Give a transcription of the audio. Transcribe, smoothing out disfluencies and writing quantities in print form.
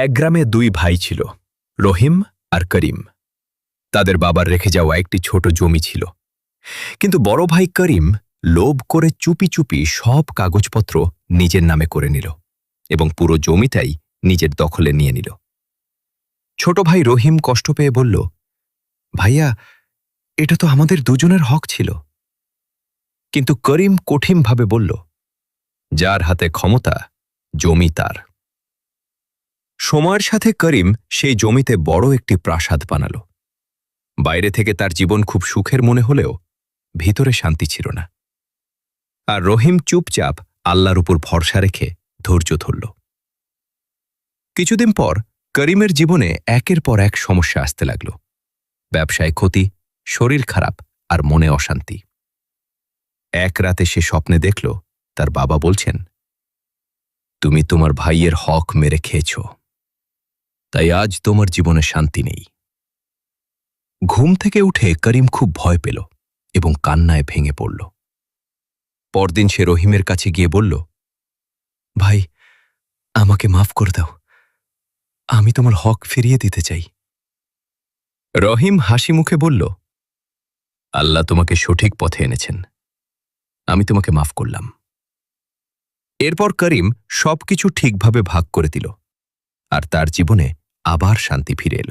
এক গ্রামে দুই ভাই ছিল, রহিম আর করিম। তাদের বাবার রেখে যাওয়া একটি ছোট জমি ছিল, কিন্তু বড় ভাই করিম লোভ করে চুপি চুপি সব কাগজপত্র নিজের নামে করে নিল এবং পুরো জমিটাই নিজের দখলে নিয়ে নিল। ছোট ভাই রহিম কষ্ট পেয়ে বলল, ভাইয়া, এটা তো আমাদের দুজনের হক ছিল। কিন্তু করিম কঠিনভাবে বলল, যার হাতে ক্ষমতা, জমি তার। সময়ের সাথে করিম সেই জমিতে বড় একটি প্রাসাদ বানাল। বাইরে থেকে তার জীবন খুব সুখের মনে হলেও ভিতরে শান্তি ছিল না। আর রহিম চুপচাপ আল্লাহর উপর ভরসা রেখে ধৈর্য ধরল। কিছুদিন পর করিমের জীবনে একের পর এক সমস্যা আসতে লাগল। ব্যবসায় ক্ষতি, শরীর খারাপ আর মনে অশান্তি। এক রাতে সে স্বপ্নে দেখল তার বাবা বলছেন, তুমি তোমার ভাইয়ের হক মেরে খেয়েছ, তাই আজ তোমার জীবনে শান্তি নেই। ঘুম থেকে উঠে করিম খুব ভয় পেল এবং কান্নায় ভেঙে পড়ল। পরদিন সে রহিমের কাছে গিয়ে বলল, ভাই, আমাকে মাফ করে দাও, আমি তোমার হক ফিরিয়ে দিতে চাই। রহিম হাসি মুখে বলল, আল্লাহ তোমাকে সঠিক পথে এনেছেন, আমি তোমাকে মাফ করলাম। এরপর করিম সবকিছু ঠিকভাবে ভাগ করে দিল আর তার জীবনে আবার শান্তি ফিরে এল।